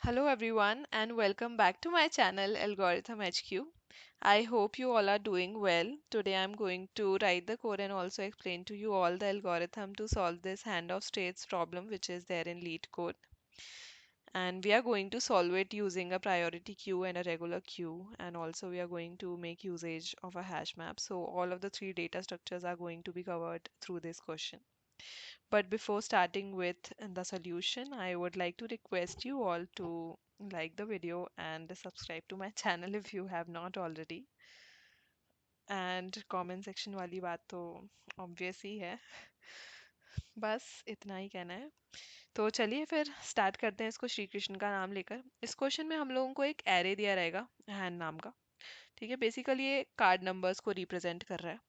Hello everyone and welcome back to my channel Algorithm HQ. I hope you all are doing well. Today I'm going to write the code and also explain to you all the algorithm to solve this handoff states problem which is there in lead code. And we are going to solve it using a priority queue and a regular queue, and also we are going to make usage of a hash map. So all of the three data structures are going to be covered through this question. But before starting with the solution, I would like to request you all to like the video and subscribe to my channel if you have not already. And comment section वाली बात तो obvious ही है, बस इतना ही कहना है। तो चलिए फिर स्टार्ट करते हैं इसको श्री कृष्ण का नाम लेकर। इस क्वेश्चन में हम लोगों को एक एरे दिया रहेगा हैंड नाम का। ठीक है, बेसिकली ये कार्ड नंबर्स को रिप्रेजेंट कर रहा है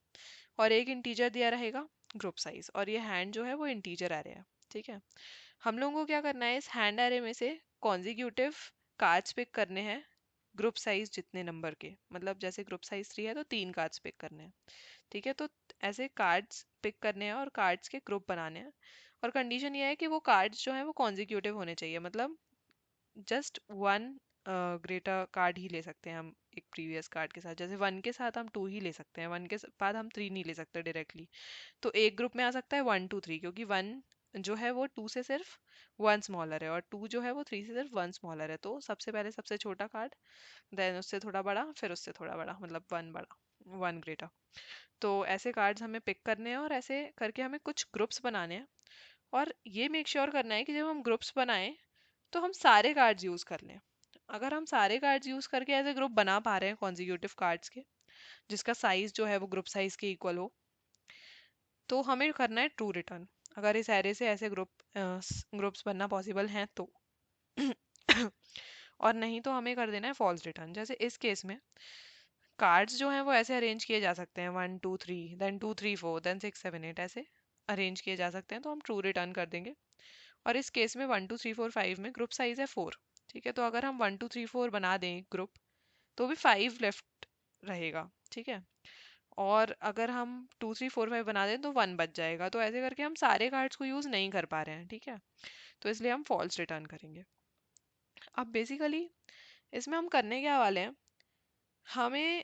और एक इंटीजर दिया रहेगा ग्रुप साइज, और ये हैंड जो है वो इंटीजर एरे है। ठीक है, हम लोगों को क्या करना है, इस हैंड एरे में से कॉन्जिक्यूटिव कार्ड्स पिक करने हैं ग्रुप साइज जितने नंबर के, मतलब जैसे ग्रुप साइज 3 है तो 3 कार्ड्स पिक करने हैं। ठीक है, तो ऐसे कार्ड्स पिक करने हैं और कार्ड्स के ग्रुप बनाने हैं। और कंडीशन ये है कि वो कार्ड्स जो है वो कॉन्जिक्यूटिव होने चाहिए, मतलब जस्ट वन ग्रेटर कार्ड ही ले सकते हैं हम एक प्रीवियस कार्ड के साथ। जैसे 1 के साथ हम 2 ही ले सकते हैं, 1 के बाद हम 3 नहीं ले सकते डायरेक्टली। तो एक ग्रुप में आ सकता है 1 2 3, क्योंकि 1 जो है वो 2 से सिर्फ 1 स्मॉलर है और 2 जो है वो 3 से सिर्फ 1 स्मॉलर है। तो सबसे पहले सबसे छोटा कार्ड, देन उससे थोड़ा बड़ा, फिर उससे थोड़ा बड़ा, मतलब 1 बड़ा 1 ग्रेटर। तो ऐसे कार्ड्स हमें पिक करने हैं और ऐसे करके हमें कुछ ग्रुप्स बनाने हैं। और ये मेक श्योर करना है कि जब हम ग्रुप्स बनाएं तो हम सारे कार्ड्स यूज कर लें। अगर हम सारे कार्ड्स यूज करके ऐसे ग्रुप बना पा रहे हैं कॉन्जिक्यूटिव कार्ड्स के, जिसका साइज जो है वो ग्रुप साइज के इक्वल हो, तो हमें करना है ट्रू रिटर्न। अगर इस एरे से ऐसे ग्रुप्स बनना पॉसिबल हैं तो और नहीं तो हमें कर देना है फॉल्स रिटर्न। जैसे इस केस में कार्ड्स जो हैं वो ऐसे अरेंज किए जा सकते हैं, 1 2 3, देन 2 3 4, देन 6 7 8, ऐसे अरेंज किए जा सकते हैं, तो हम ट्रू रिटर्न कर देंगे। और इस केस में 1 2 3 4 5 में ग्रुप साइज है 4। ठीक है, तो अगर हम 1 2 3 4 बना दें ग्रुप तो भी 5 लेफ्ट रहेगा। ठीक है, और अगर हम 2 3 4 5 बना दें तो 1 बच जाएगा। तो ऐसे करके हम सारे कार्ड्स को यूज नहीं कर पा रहे हैं। ठीक है, तो इसलिए हम फॉल्स रिटर्न करेंगे। अब बेसिकली इसमें हम करने क्या वाले हैं, हमें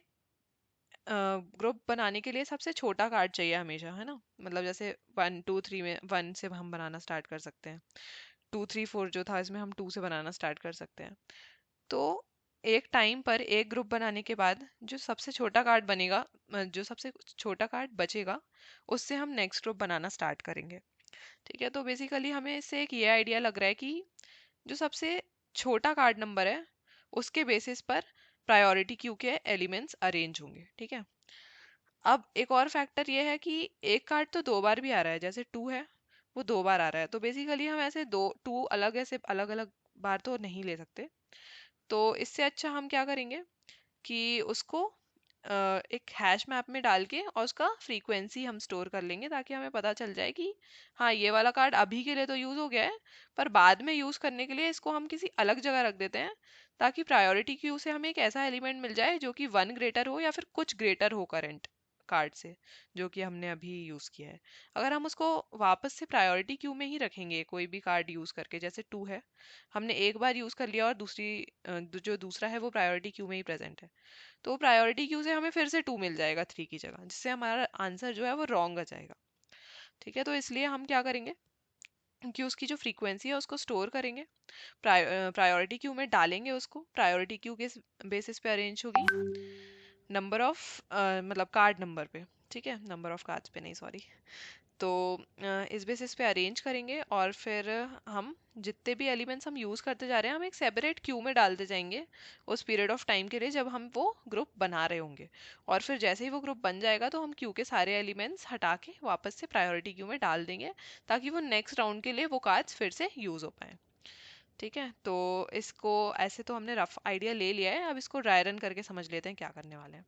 ग्रुप बनाने के लिए सबसे छोटा कार्ड चाहिए हमेशा, है ना। मतलब जैसे 1 2 3 में 1 से हम बनाना स्टार्ट कर सकते हैं, 2 3 4 जो था इसमें हम 2 से बनाना स्टार्ट कर सकते हैं। तो एक टाइम पर एक ग्रुप बनाने के बाद जो सबसे छोटा कार्ड बनेगा, जो सबसे छोटा कार्ड बचेगा, उससे हम नेक्स्ट ग्रुप बनाना स्टार्ट करेंगे। ठीक है, तो बेसिकली हमें इससे एक ये आइडिया लग रहा है कि जो सबसे छोटा कार्ड नंबर है उसके बेसिस पर प्रायोरिटी क्यू के एलिमेंट्स अरेंज होंगे। ठीक है, अब एक और फैक्टर ये है कि एक कार्ड तो 2 बार भी आ रहा है, जैसे 2 है वो 2 बार आ रहा है, तो बेसिकली हम ऐसे दो टू अलग ऐसे अलग अलग बार तो नहीं ले सकते। तो इससे अच्छा हम क्या करेंगे कि उसको एक हैश मैप में डाल के और उसका फ्रीक्वेंसी हम स्टोर कर लेंगे, ताकि हमें पता चल जाए कि हाँ ये वाला कार्ड अभी के लिए तो यूज हो गया है, पर बाद में यूज करने के लिए इसको हम किसी अलग जगह रख देते हैं, ताकि प्रायोरिटी क्यू से हमें एक ऐसा एलिमेंट मिल जाए जो कि 1 ग्रेटर हो या फिर कुछ ग्रेटर हो करंट कार्ड से, जो कि हमने अभी यूज किया है। अगर हम उसको वापस से प्रायोरिटी क्यू में ही रखेंगे कोई भी कार्ड यूज करके, जैसे 2 है, हमने एक बार यूज कर लिया और जो दूसरा है वो प्रायोरिटी क्यू में ही प्रेजेंट है, तो प्रायोरिटी क्यू से हमें फिर से 2 मिल जाएगा 3 की जगह, जिससे हमारा आंसर जो है वो रॉन्ग आ जाएगा। ठीक है, तो इसलिए हम क्या करेंगे कि उसकी जो फ्रीक्वेंसी है उसको स्टोर करेंगे, प्रायोरिटी क्यू में डालेंगे, उसको प्रायोरिटी क्यू के बेसिस पे अरेंज होगी नंबर ऑफ, मतलब कार्ड नंबर पे। ठीक है, नंबर ऑफ कार्ड्स पे नहीं, सॉरी। तो इस बेसिस पे अरेंज करेंगे और फिर हम जितने भी एलिमेंट्स हम यूज़ करते जा रहे हैं हम एक सेपरेट क्यू में डालते जाएंगे उस पीरियड ऑफ टाइम के लिए जब हम वो ग्रुप बना रहे होंगे। और फिर जैसे ही वो ग्रुप बन जाएगा तो हम क्यू के सारे एलिमेंट्स हटा के वापस से प्रायोरिटी क्यू में डाल देंगे, ताकि वो नेक्स्ट राउंड के लिए वो कार्ड्स फिर से यूज़ हो पाए। ठीक है, तो इसको ऐसे तो हमने रफ आइडिया ले लिया है, अब इसको ड्राई रन करके समझ लेते हैं क्या करने वाले हैं।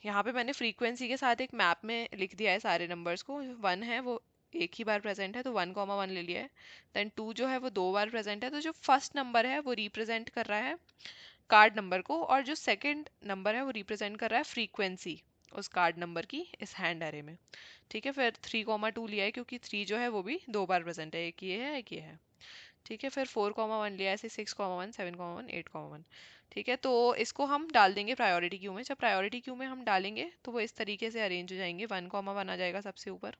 यहाँ पे मैंने फ्रीक्वेंसी के साथ एक मैप में लिख दिया है सारे नंबर्स को। 1 है वो एक ही बार प्रेजेंट है तो 1 1 ले लिया है। देन 2 जो है वो 2 बार प्रेजेंट है, तो जो फर्स्ट नंबर है वो रिप्रेजेंट कर रहा है कार्ड नंबर को, और जो सेकंड नंबर है वो रिप्रेजेंट कर रहा है फ्रीक्वेंसी उस कार्ड नंबर की इस हैंड अरे में। ठीक है, फिर 3 2 लिया है क्योंकि 3 जो है वो भी 2 बार प्रेजेंट है, एक ये है एक ये है। ठीक है, फिर 4,1 लिया, ऐसे 6,1, 7,1, 8,1। ठीक है, तो इसको हम डाल देंगे प्रायोरिटी क्यू में। जब प्रायोरिटी क्यू में हम डालेंगे तो वो इस तरीके से अरेंज हो जाएंगे, 1,1 आ जाएगा सबसे ऊपर,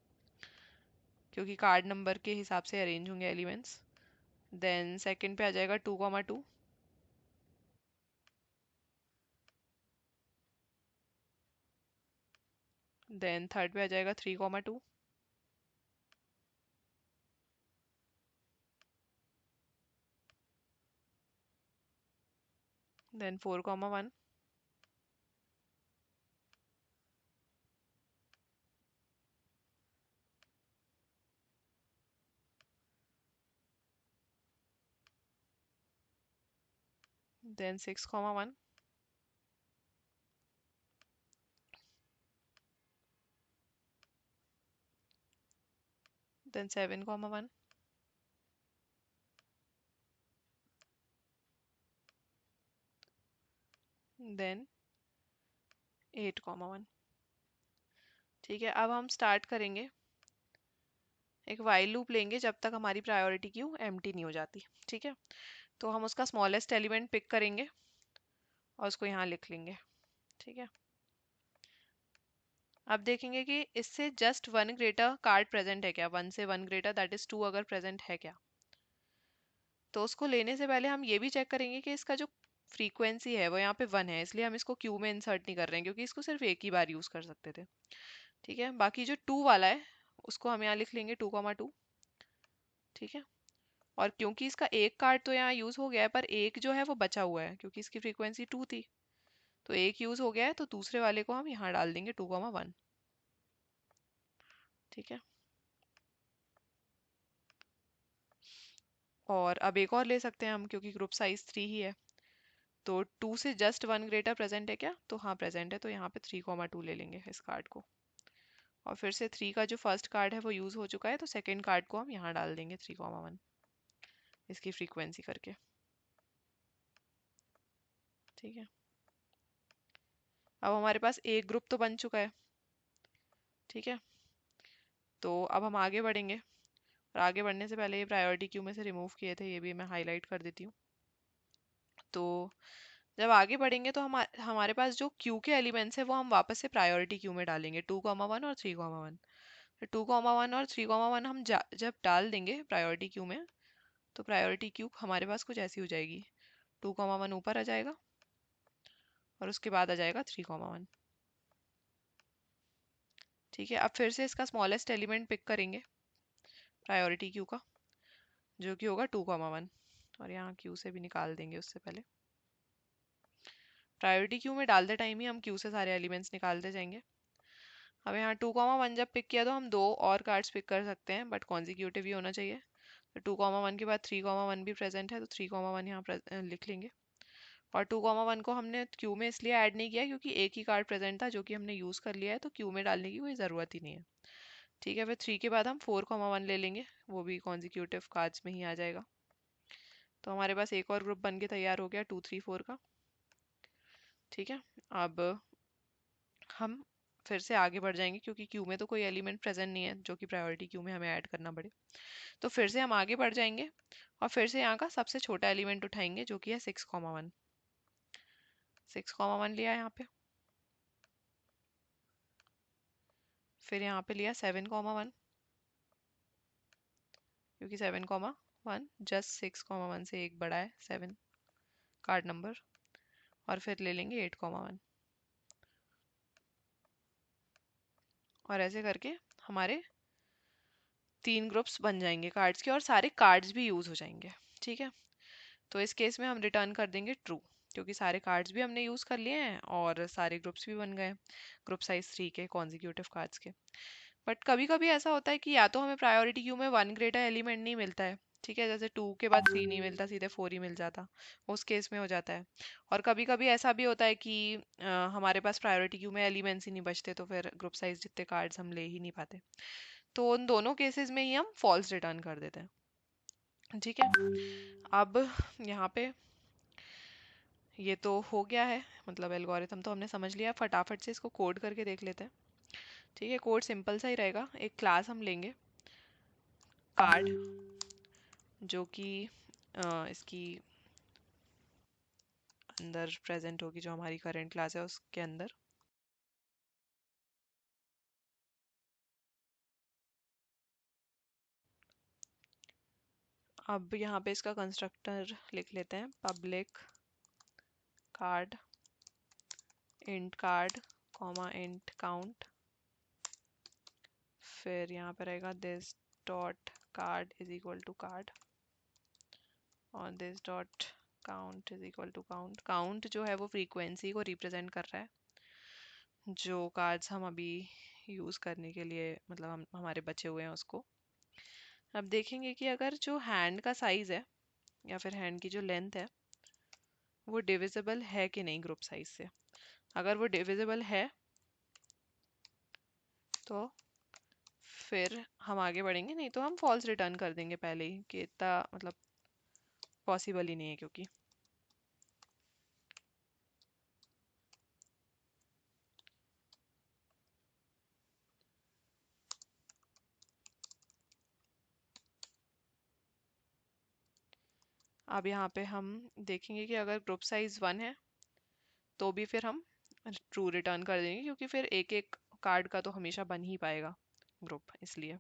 क्योंकि कार्ड नंबर के हिसाब से अरेंज होंगे एलिमेंट्स। देन सेकंड पे आ जाएगा 2,2, देन थर्ड पे आ जाएगा 3,2, देन 4,1, देन 6,1, देन 7,1, देन 8,1। ठीक है, अब हम स्टार्ट करेंगे, एक वाइल लूप लेंगे जब तक हमारी प्रायोरिटी क्यू एम्प्टी नहीं हो जाती। ठीक है, तो हम उसका स्मॉलेस्ट एलिमेंट पिक करेंगे और उसको यहाँ लिख लेंगे। ठीक है, अब देखेंगे कि इससे जस्ट 1 ग्रेटर कार्ड प्रेजेंट है क्या, 1 से 1 ग्रेटर दैट इज 2 अगर प्रेजेंट है क्या। तो उसको लेने से पहले हम ये भी चेक करेंगे कि इसका जो फ्रीक्वेंसी है वो यहाँ पे 1 है, इसलिए हम इसको क्यू में इंसर्ट नहीं कर रहे हैं, क्योंकि इसको सिर्फ एक ही बार यूज कर सकते थे। ठीक है, बाकी जो 2 वाला है उसको हम यहाँ लिख लेंगे 2,2। ठीक है, और क्योंकि इसका एक कार्ड तो यहाँ यूज हो गया है, पर एक जो है वो बचा हुआ है, क्योंकि इसकी फ्रीक्वेंसी 2 थी, तो एक यूज हो गया है, तो दूसरे वाले को हम यहाँ डाल देंगे 2,1। ठीक है, और अब एक और ले सकते हैं हम, क्योंकि ग्रुप साइज 3 ही है, तो 2 से जस्ट 1 ग्रेटर प्रेजेंट है क्या, तो हाँ प्रेजेंट है, तो यहाँ पे 3,2 ले लेंगे इस कार्ड को। और फिर से 3 का जो फर्स्ट कार्ड है वो यूज हो चुका है, तो सेकेंड कार्ड को हम यहाँ डाल देंगे 3,1 इसकी फ्रीक्वेंसी करके। ठीक है, अब हमारे पास एक ग्रुप तो बन चुका है। ठीक है, तो अब हम आगे बढ़ेंगे, और आगे बढ़ने से पहले ये प्रायोरिटी क्यू में से रिमूव किए थे, ये भी मैं हाईलाइट कर देती हूँ। तो जब आगे बढ़ेंगे तो हमारे पास जो क्यू के एलिमेंट्स है वो हम वापस से प्रायोरिटी क्यू में डालेंगे, 2,1 और 3,1। 2,1 और 3,1 हम जब डाल देंगे प्रायोरिटी क्यू में, तो प्रायोरिटी क्यू हमारे पास कुछ ऐसी हो जाएगी, 2,1 ऊपर आ जाएगा और उसके बाद आ जाएगा 3,1। ठीक है, अब फिर से इसका स्मॉलेस्ट एलिमेंट पिक करेंगे प्रायोरिटी क्यू का, जो कि होगा 2,1, और यहाँ क्यू से भी निकाल देंगे उससे पहले। प्रायोरिटी क्यू में डालते टाइम ही हम क्यू से सारे एलिमेंट्स निकालते जाएंगे। अब यहाँ 2,1 जब पिक किया तो हम दो और कार्ड्स पिक कर सकते हैं, बट कॉन्जिक्यूटिव ही होना चाहिए। तो 2,1 के बाद 3,1 भी प्रेजेंट है, तो 3,1 यहाँ लिख लेंगे। और 2,1 को हमने क्यू में इसलिए ऐड नहीं किया क्योंकि एक ही कार्ड प्रेजेंट था जो कि हमने यूज़ कर लिया है, तो क्यू में डालने की कोई ज़रूरत ही नहीं है। ठीक है, फिर 3 के बाद हम 4,1 ले लेंगे, वो भी कॉन्जिक्यूटिव कार्ड्स में ही आ जाएगा। तो हमारे पास एक और ग्रुप बन के तैयार हो गया 2, 3, 4 का। ठीक है, अब हम फिर से आगे बढ़ जाएंगे, क्योंकि क्यू में तो कोई एलिमेंट प्रेजेंट नहीं है जो कि प्रायोरिटी क्यू में हमें ऐड करना पड़े। तो फिर से हम आगे बढ़ जाएंगे और फिर से यहाँ का सबसे छोटा एलिमेंट उठाएंगे, जो कि है 6,1। 6,1 लिया यहाँ पे, फिर यहाँ पे लिया 7,1, क्योंकि 7,1 जस्ट 6,1 से एक बड़ा है 7 कार्ड नंबर। और फिर ले लेंगे 8,1, और ऐसे करके हमारे 3 ग्रुप्स बन जाएंगे कार्ड्स के, और सारे कार्ड्स भी यूज हो जाएंगे। ठीक है, तो इस केस में हम रिटर्न कर देंगे ट्रू, क्योंकि सारे कार्ड्स भी हमने यूज कर लिए हैं और सारे ग्रुप्स भी बन गए, ग्रुप साइज 3 के कॉन्जिक्यूटिव कार्ड्स के। बट कभी कभी ऐसा होता है कि या तो हमें प्रायोरिटी क्यू में 1 ग्रेटर एलिमेंट नहीं मिलता है, ठीक है, जैसे 2 के बाद 3 नहीं मिलता, सीधे 4 ही मिल जाता, उस केस में हो जाता है। और कभी कभी ऐसा भी होता है कि हमारे पास प्रायोरिटी क्यू में एलिमेंट्स ही नहीं बचते, तो फिर ग्रुप साइज जितने कार्ड्स हम ले ही नहीं पाते, तो उन दोनों केसेस में ही हम फॉल्स रिटर्न कर देते हैं। ठीक है, अब यहाँ पे ये तो हो गया है, मतलब एल्गोरिथम तो हमने समझ लिया, फटाफट से इसको कोड करके देख लेते हैं। ठीक है, कोड सिंपल सा ही रहेगा। एक क्लास हम लेंगे कार्ड जो कि इसकी अंदर प्रेजेंट होगी, जो हमारी करेंट क्लास है उसके अंदर। अब यहाँ पे इसका कंस्ट्रक्टर लिख लेते हैं, public card int card comma int count. फिर यहाँ पे रहेगा this dot card is equal to card और this dot count is equal to count. Count जो है वो फ्रीक्वेंसी को रिप्रेजेंट कर रहा है, जो कार्ड्स हम अभी यूज़ करने के लिए मतलब हम हमारे बचे हुए हैं उसको। अब देखेंगे कि अगर जो हैंड का साइज़ है या फिर हैंड की जो लेंथ है वो डिविजिबल है कि नहीं ग्रुप साइज से। अगर वो डिविजिबल है तो फिर हम आगे बढ़ेंगे, नहीं तो हम फॉल्स रिटर्न कर देंगे पहले ही कि इतना मतलब पॉसिबल ही नहीं है। क्योंकि अब यहाँ पे हम देखेंगे कि अगर ग्रुप साइज 1 है तो भी फिर हम ट्रू रिटर्न कर देंगे, क्योंकि फिर एक एक कार्ड का तो हमेशा बन ही पाएगा ग्रुप, इसलिए।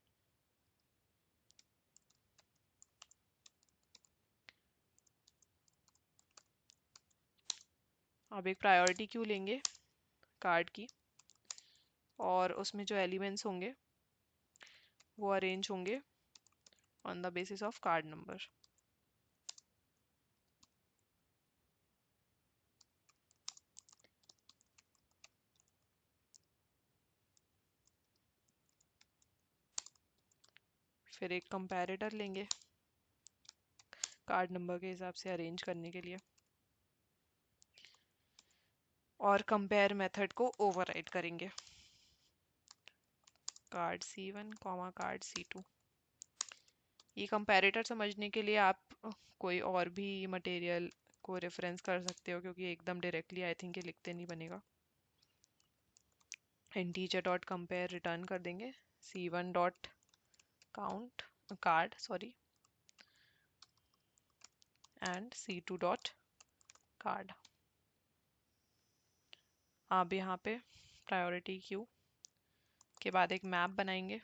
अब एक प्रायोरिटी क्यू लेंगे कार्ड की और उसमें जो एलिमेंट्स होंगे वो अरेंज होंगे on the basis of card number. फिर एक कंपैरेटर लेंगे कार्ड नंबर के हिसाब से अरेंज करने के लिए और कंपेयर मेथड को ओवरराइड करेंगे, card C1 comma card C2। ये कंपैरेटर समझने के लिए आप कोई और भी मटेरियल को रेफरेंस कर सकते हो, क्योंकि एकदम डायरेक्टली आई थिंक ये लिखते नहीं बनेगा। इंटीजर डॉट कंपेयर रिटर्न कर देंगे C1 dot count card sorry and C2 dot card. अब यहाँ पे प्रायोरिटी क्यू के बाद एक मैप बनाएंगे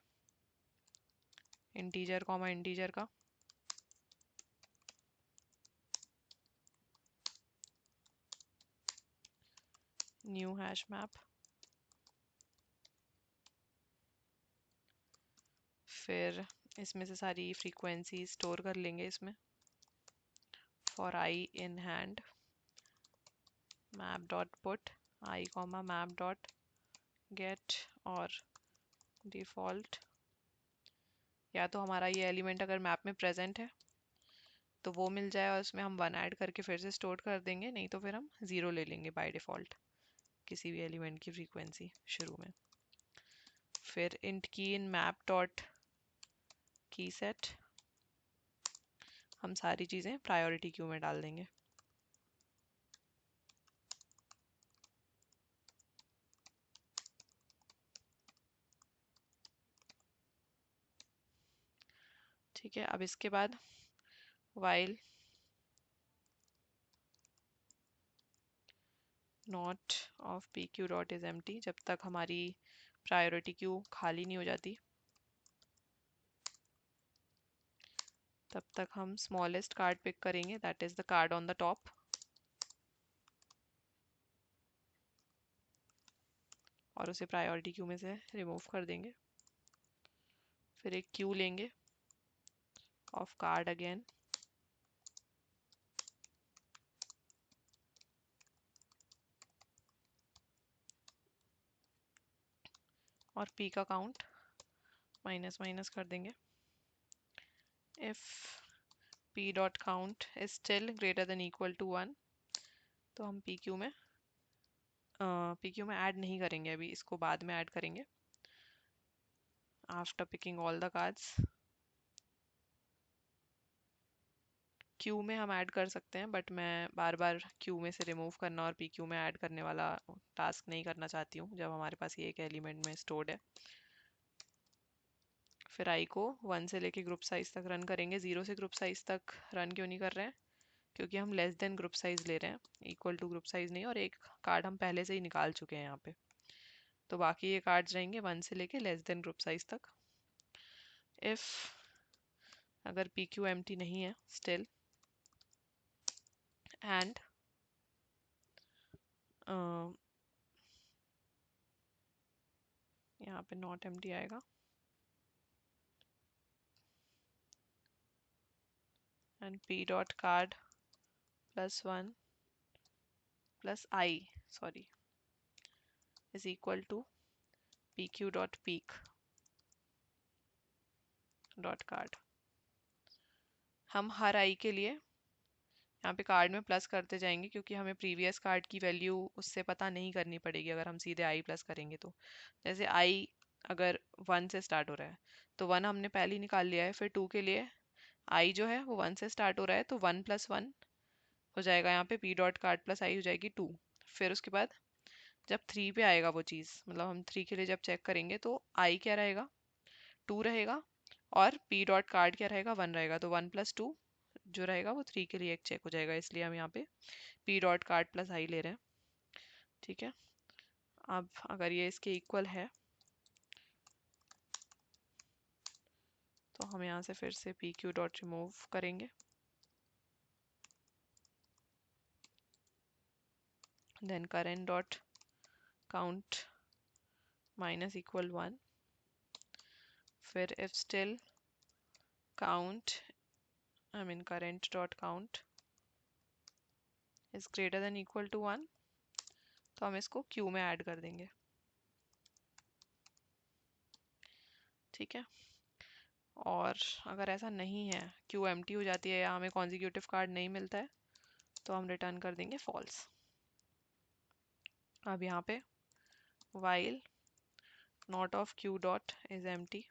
इंटीजर कॉमा इंटीजर का, न्यू हैश मैप। फिर इसमें से सारी फ्रीक्वेंसी स्टोर कर लेंगे इसमें, for I in hand map dot put I comma map dot gate और डिफ़ॉल्ट। या तो हमारा ये एलिमेंट अगर मैप में प्रेजेंट है तो वो मिल जाए और उसमें हम 1 ऐड करके फिर से स्टोर कर देंगे, नहीं तो फिर हम 0 ले लेंगे बाय डिफ़ॉल्ट किसी भी एलिमेंट की फ्रीक्वेंसी शुरू में। फिर इंट की इन मैप डॉट की सेट हम सारी चीज़ें प्रायोरिटी क्यू में डाल देंगे। ठीक है, अब इसके बाद while not of P Q dot is empty, जब तक हमारी प्रायोरिटी क्यू खाली नहीं हो जाती तब तक हम स्मॉलेस्ट कार्ड पिक करेंगे, that is the card on the top, और उसे प्रायोरिटी क्यू में से रिमूव कर देंगे। फिर एक क्यू लेंगे ऑफ कार्ड अगेन और पी का काउंट माइनस माइनस कर देंगे। If P dot count is still greater than equal to 1 तो हम पी क्यू में ऐड नहीं करेंगे, अभी इसको बाद में ऐड करेंगे after picking all the cards. Q में हम ऐड कर सकते हैं, बट मैं बार बार क्यू में से रिमूव करना और पी क्यू में ऐड करने वाला टास्क नहीं करना चाहती हूँ जब हमारे पास ये एक एलिमेंट में स्टोर्ड है। फिर आई को 1 से लेके ग्रुप साइज तक रन करेंगे। 0 से ग्रुप साइज तक रन क्यों नहीं कर रहे हैं? क्योंकि हम लेस देन ग्रुप साइज ले रहे हैं, इक्वल टू ग्रुप साइज नहीं, और एक कार्ड हम पहले से ही निकाल चुके हैं यहाँ पे। तो बाकी ये कार्ड्स रहेंगे 1 से लेके लेस देन ग्रुप साइज तक। इफ अगर पी क्यू एम टी नहीं है स्टिल, एंड यहाँ पे नॉट एम टी आएगा, and P dot card plus 1 plus I sorry is equal to P Q dot peek dot card. हम हर आई के लिए यहाँ पे कार्ड में प्लस करते जाएंगे, क्योंकि हमें प्रीवियस कार्ड की वैल्यू उससे पता नहीं करनी पड़ेगी अगर हम सीधे आई प्लस करेंगे तो। जैसे आई अगर 1 से स्टार्ट हो रहा है तो 1 हमने पहले ही निकाल लिया है। फिर 2 के लिए आई जो है वो 1 से स्टार्ट हो रहा है तो 1 + 1 हो जाएगा, यहाँ पे पी डॉट कार्ड प्लस आई हो जाएगी 2। फिर उसके बाद जब 3 पे आएगा वो चीज़, मतलब हम 3 के लिए जब चेक करेंगे तो आई क्या रहेगा, 2 रहेगा, और पी डॉट कार्ड क्या रहेगा, 1 रहेगा। तो 1 + 2 जो रहेगा वो 3 के लिए एक चेक हो जाएगा, इसलिए हम यहाँ पे पी डॉट कार्ड प्लस आई ले रहे हैं। ठीक है, अब अगर ये इसके इक्वल है तो हम यहाँ से फिर से पी क्यू डॉट रिमूव करेंगे, then current dot count minus equal 1, फिर if still count current dot count is greater than equal to 1, तो हम इसको क्यू में ऐड कर देंगे। ठीक है, और अगर ऐसा नहीं है, क्यू एम्प्टी हो जाती है या हमें कॉन्जिक्यूटिव कार्ड नहीं मिलता है, तो हम रिटर्न कर देंगे फॉल्स। अब यहाँ पे while not of Q dot is empty,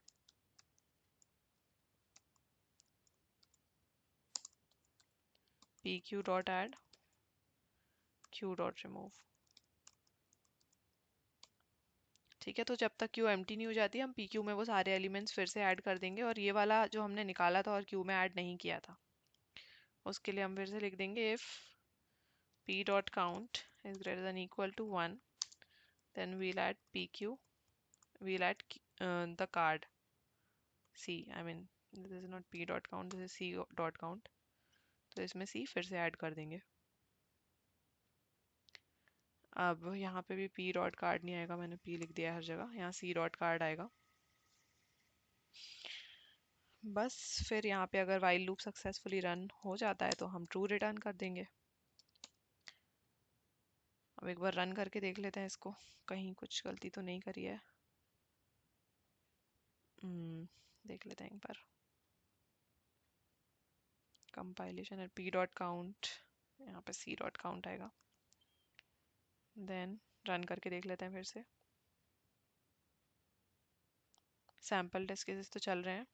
P Q dot add Q dot remove. ठीक है, तो जब तक क्यू एम्प्टी नहीं हो जाती हम पी क्यू में वो सारे एलिमेंट्स फिर से ऐड कर देंगे, और ये वाला जो हमने निकाला था और क्यू में ऐड नहीं किया था उसके लिए हम फिर से लिख देंगे if P dot count is greater than equal to 1, then we'll add pq, we'll add the card c, this is not p dot count, this is c dot count, तो इसमें c फिर से ऐड कर देंगे। अब यहाँ पे भी p डॉट कार्ड नहीं आएगा, मैंने p लिख दिया हर जगह, यहाँ c डॉट कार्ड आएगा। बस फिर यहाँ पे अगर वाइल लूप सक्सेसफुली रन हो जाता है तो हम ट्रू रिटर्न कर देंगे। अब एक बार रन करके देख लेते हैं इसको, कहीं कुछ गलती तो नहीं करी है। देख लेते हैं एक बार। Compilation at P dot count, यहाँ पे सी डॉट काउंट आएगा, देन रन करके देख लेते हैं फिर से। सैम्पल टेस्ट केसेस तो चल रहे हैं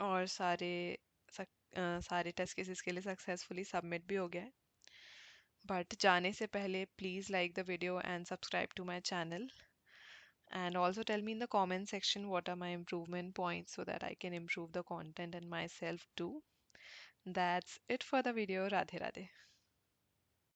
और सारे टेस्ट केसेस के लिए सक्सेसफुली सबमिट भी हो गया है। बट जाने से पहले please like the video and subscribe to my channel, and also tell me in the comment section what are my improvement points so that I can improve the content and myself too. That's it for the video. Radhe Radhe.